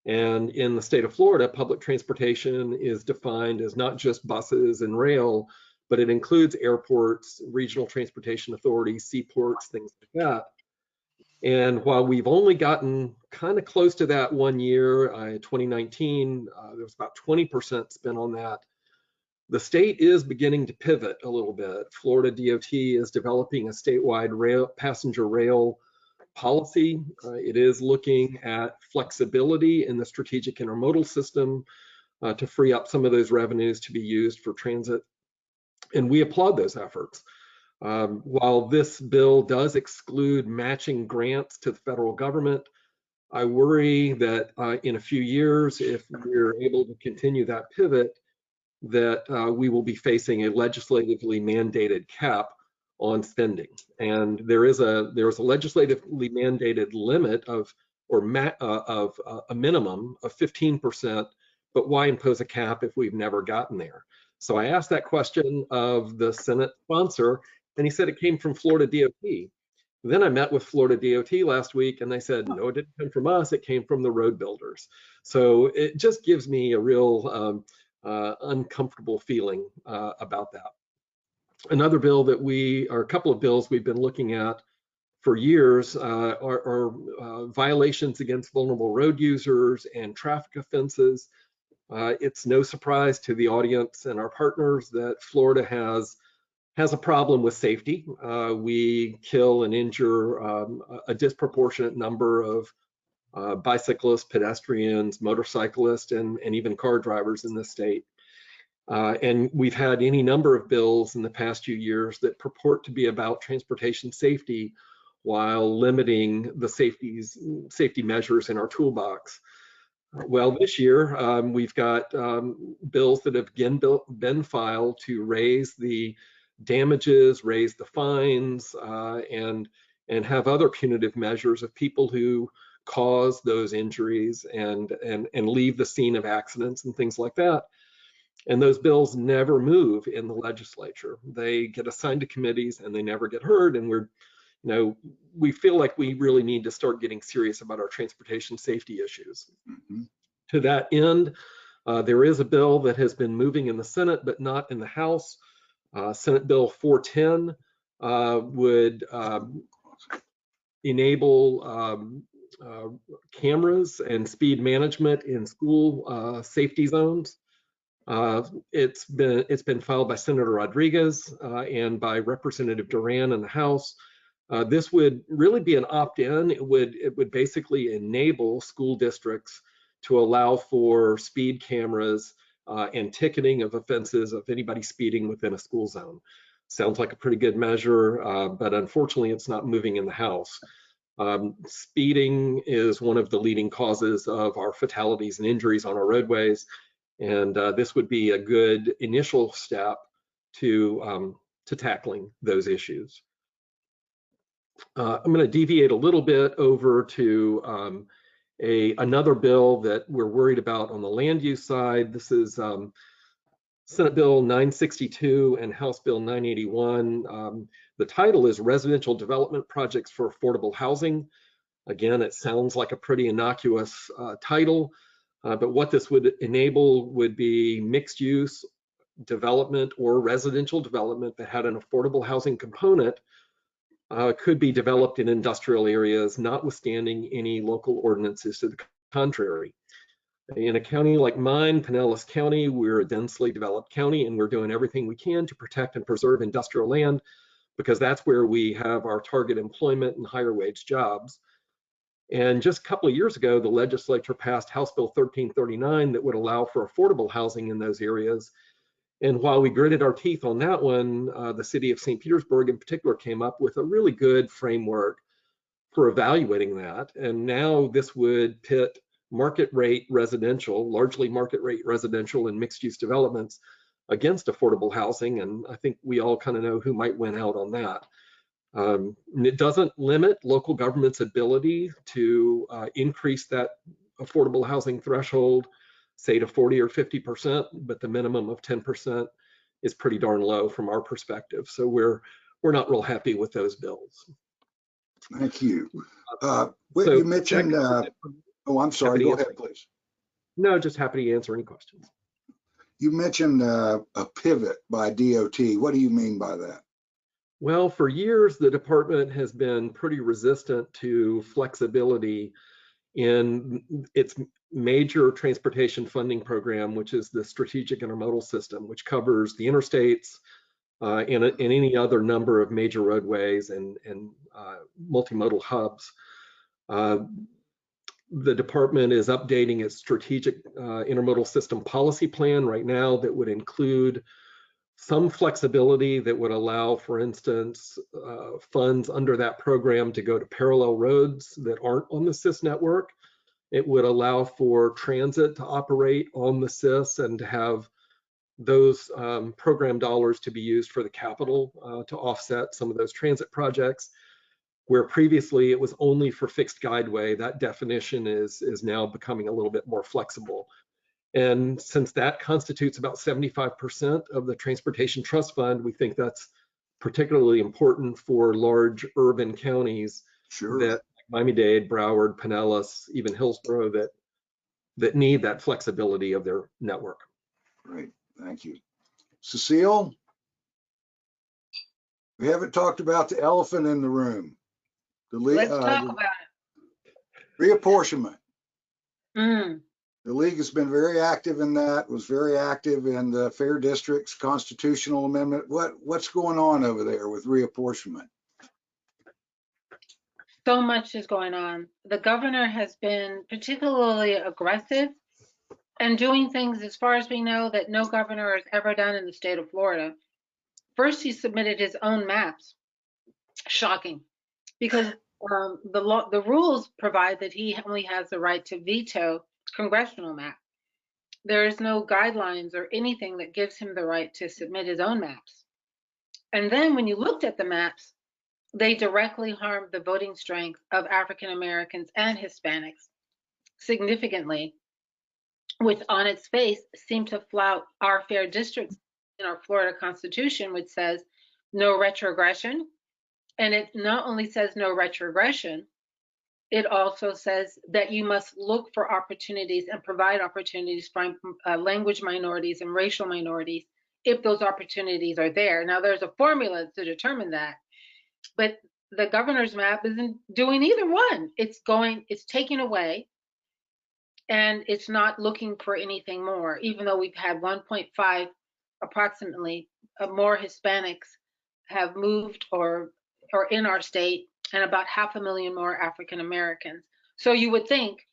Speaker 7: And in the state of Florida, public transportation is defined as not just buses and rail, but it includes airports, regional transportation authorities, seaports, things like that. And while we've only gotten kind of close to that one year, 2019, there was about 20% spent on that. The state is beginning to pivot a little bit. Florida DOT is developing a statewide passenger rail policy. It is looking at flexibility in the strategic intermodal system to free up some of those revenues to be used for transit. And we applaud those efforts. While this bill does exclude matching grants to the federal government, I worry that in a few years, if we're able to continue that pivot, that we will be facing a legislatively mandated cap on spending. And there is a legislatively mandated limit of a minimum of 15%, but why impose a cap if we've never gotten there? So I asked that question of the Senate sponsor, and he said it came from Florida DOT. Then I met with Florida DOT last week, and they said, no, it didn't come from us, it came from the road builders. So it just gives me a real uncomfortable feeling about that. Another bill that or a couple of bills we've been looking at for years are violations against vulnerable road users and traffic offenses. It's no surprise to the audience and our partners that Florida has a problem with safety. We kill and injure a disproportionate number of bicyclists, pedestrians, motorcyclists, and even car drivers in this state. And we've had any number of bills in the past few years that purport to be about transportation safety while limiting the safety measures in our toolbox. Well, this year, we've got bills that have again been filed to raise the damages, raise the fines, and have other punitive measures of people who cause those injuries and leave the scene of accidents and things like that. And those bills never move in the legislature. They get assigned to committees and they never get heard. And we feel like we really need to start getting serious about our transportation safety issues. Mm-hmm. To that end, there is a bill that has been moving in the Senate, but not in the House. Senate Bill 410 would enable cameras and speed management in school safety zones. It's been filed by Senator Rodriguez and by Representative Duran in the House. This would really be an opt-in. It would basically enable school districts to allow for speed cameras and ticketing of offenses of anybody speeding within a school zone. Sounds like a pretty good measure, but unfortunately it's not moving in the House. Speeding is one of the leading causes of our fatalities and injuries on our roadways. And this would be a good initial step to tackling those issues. I'm going to deviate a little bit over to another bill that we're worried about on the land use side. This is Senate Bill 962 and House Bill 981. The title is Residential Development Projects for Affordable Housing. Again, it sounds like a pretty innocuous title. But what this would enable would be mixed use development or residential development that had an affordable housing component, could be developed in industrial areas, notwithstanding any local ordinances to the contrary. In a county like mine, Pinellas County, we're a densely developed county, and we're doing everything we can to protect and preserve industrial land, because that's where we have our target employment and higher wage jobs. And just a couple of years ago, the legislature passed House Bill 1339 that would allow for affordable housing in those areas. And while we gritted our teeth on that one, the city of St. Petersburg in particular came up with a really good framework for evaluating that. And now this would pit market rate residential, largely market rate residential and mixed use developments against affordable housing. And I think we all kind of know who might win out on that. And it doesn't limit local government's ability to increase that affordable housing threshold, say to 40 or 50%, but the minimum of 10% is pretty darn low from our perspective. So we're not real happy with those bills.
Speaker 2: Thank you.
Speaker 7: So
Speaker 2: You mentioned, oh, I'm sorry, go ahead, please.
Speaker 7: No, just happy to answer any questions.
Speaker 2: You mentioned a pivot by DOT. What do you mean by that?
Speaker 7: Well, for years, the department has been pretty resistant to flexibility in its major transportation funding program, which is the Strategic Intermodal System, which covers the interstates and any other number of major roadways and multimodal hubs. The department is updating its Strategic Intermodal System policy plan right now that would include some flexibility that would allow, for instance, funds under that program to go to parallel roads that aren't on the SIS network. It would allow for transit to operate on the SIS and to have those program dollars to be used for the capital to offset some of those transit projects, where previously it was only for fixed guideway. That definition is now becoming a little bit more flexible. And since that constitutes about 75% of the Transportation Trust Fund, we think that's particularly important for large urban counties that Miami-Dade, Broward, Pinellas, even Hillsborough that need that flexibility of their network.
Speaker 2: Great, thank you. Cecile, we haven't talked about the elephant in the room.
Speaker 4: Let's talk about it.
Speaker 2: Reapportionment. The league has been very active in that, was very active in the Fair District's constitutional amendment. What's going on over there with reapportionment?
Speaker 4: So much is going on. The governor has been particularly aggressive and doing things, as far as we know, that no governor has ever done in the state of Florida. First, he submitted his own maps. Shocking, because the rules provide that he only has the right to veto congressional map. There is no guidelines or anything that gives him the right to submit his own maps. And then when you looked at the maps, they directly harmed the voting strength of African Americans and Hispanics significantly, which on its face seemed to flout our fair districts in our Florida Constitution, which says no retrogression. And it not only says no retrogression, it also says that you must look for opportunities and provide opportunities for language minorities and racial minorities if those opportunities are there. Now, there's a formula to determine that, but the governor's map isn't doing either one. It's taking away, and it's not looking for anything more, even though we've had 1.5 approximately more Hispanics have moved or in our state, and about 500,000 more African Americans. So you would think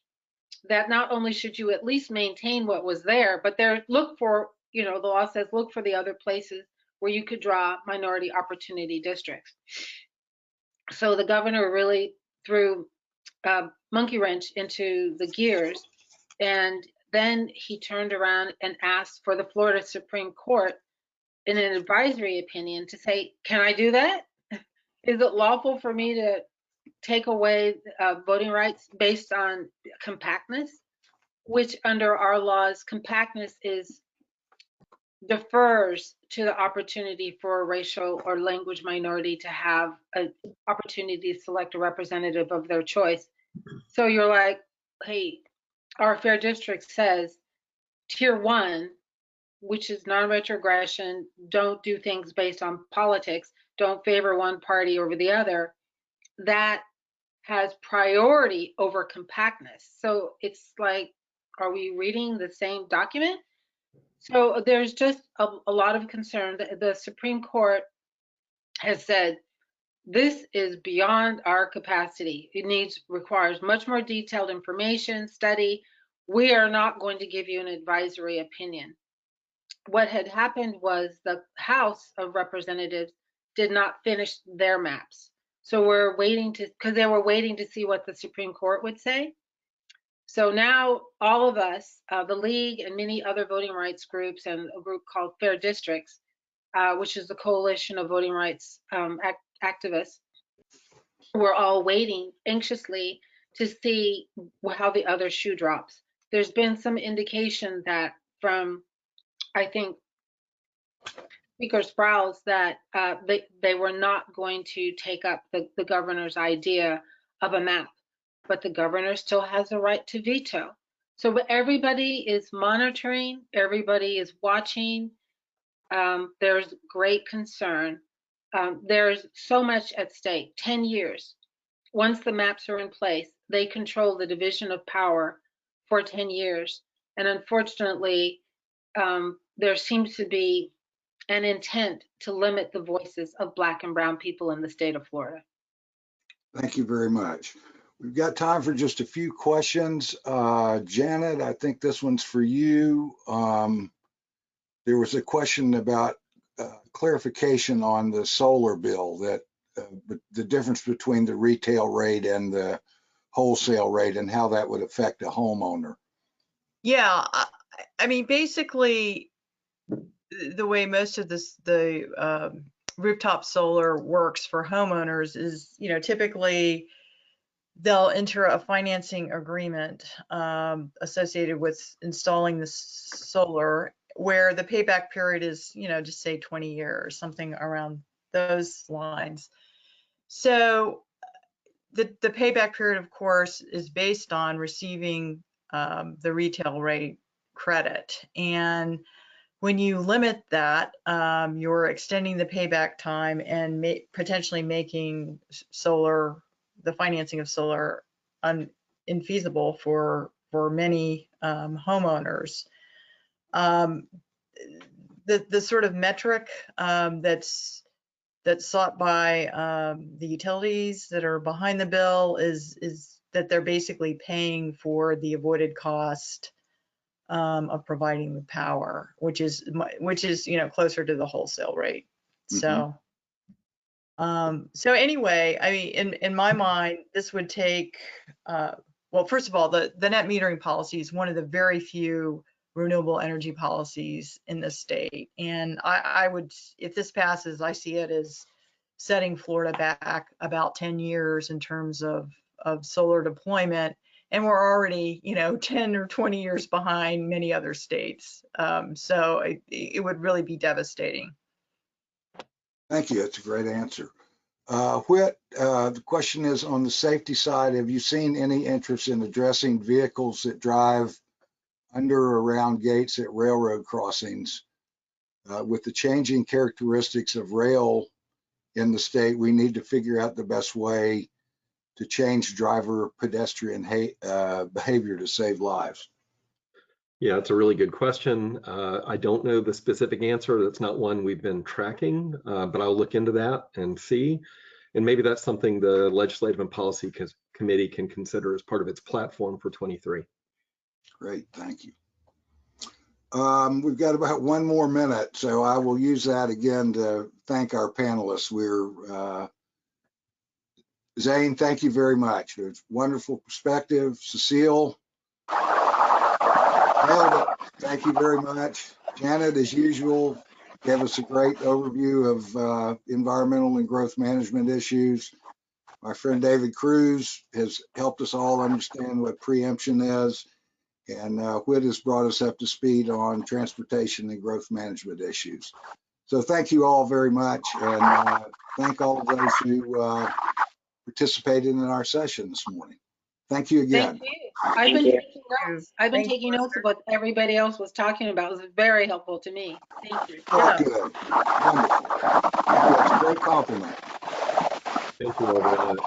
Speaker 4: that not only should you at least maintain what was there, but look for, the law says look for the other places where you could draw minority opportunity districts. So the governor really threw a monkey wrench into the gears, and then he turned around and asked for the Florida Supreme Court in an advisory opinion to say, can I do that? Is it lawful for me to take away voting rights based on compactness, which under our laws, compactness defers to the opportunity for a racial or language minority to have an opportunity to select a representative of their choice. So you're like, hey, our fair district says tier 1, which is non-retrogression, don't do things based on politics, don't favor one party over the other, that has priority over compactness. So it's like, are we reading the same document? So there's just a lot of concern. The Supreme Court has said this is beyond our capacity. It requires much more detailed information, study. We are not going to give you an advisory opinion. What had happened was the House of Representatives did not finish their maps. So we're waiting because they were waiting to see what the Supreme Court would say. So now all of us, the League and many other voting rights groups and a group called Fair Districts, which is the coalition of voting rights activists, we're all waiting anxiously to see how the other shoe drops. There's been some indication that from, I think, Speaker Sprowls, that they were not going to take up the governor's idea of a map, but the governor still has a right to veto. So everybody is monitoring, everybody is watching. There's great concern. There's so much at stake. 10 years. Once the maps are in place, they control the division of power for 10 years. And unfortunately, there seems to be an intent to limit the voices of Black and Brown people in the state of Florida.
Speaker 2: Thank you very much. We've got time for just a few questions. Janet, I think this one's for you. There was a question about clarification on the solar bill, that the difference between the retail rate and the wholesale rate and how that would affect a homeowner.
Speaker 5: Yeah, I mean, basically, the way most of the rooftop solar works for homeowners is, typically they'll enter a financing agreement associated with installing the solar, where the payback period is, just say 20 years, something around those lines. So the payback period, of course, is based on receiving the retail rate credit. And when you limit that, you're extending the payback time and potentially making the financing of solar infeasible for many homeowners. The sort of metric that's sought by the utilities that are behind the bill is that they're basically paying for the avoided cost of providing the power, which is closer to the wholesale rate.
Speaker 2: Mm-hmm.
Speaker 5: So anyway, I mean, in my mind, this would take, well, first of all, the net metering policy is one of the very few renewable energy policies in the state. And I would, if this passes, I see it as setting Florida back about 10 years in terms of solar deployment. And we're already, 10 or 20 years behind many other states. So it would really be devastating.
Speaker 2: Thank you. That's a great answer. Whit, the question is, on the safety side, have you seen any interest in addressing vehicles that drive under or around gates at railroad crossings? With the changing characteristics of rail in the state, we need to figure out the best way to change driver pedestrian behavior to save lives.
Speaker 7: Yeah, it's a really good question. I don't know the specific answer. That's not one we've been tracking, but I'll look into that and see. And maybe that's something the Legislative and Policy Committee can consider as part of its platform for 23.
Speaker 2: Great, thank you. We've got about 1 more minute, so I will use that again to thank our panelists. Zane, thank you very much. It's wonderful perspective. Cecile, nailed it. Thank you very much. Janet, as usual, gave us a great overview of environmental and growth management issues. My friend David Cruz has helped us all understand what preemption is, and Whit has brought us up to speed on transportation and growth management issues. So thank you all very much, and thank all of those who participated in our session this morning. Thank you again.
Speaker 4: Thank you. I've been taking I've been
Speaker 5: Thank
Speaker 4: taking
Speaker 5: you.
Speaker 4: notes of what everybody else was talking about. It was very helpful to me. Thank you.
Speaker 2: Oh,
Speaker 5: Yeah.
Speaker 2: good. Wonderful. Thank you. It's a great compliment.
Speaker 7: Thank you, Alvin.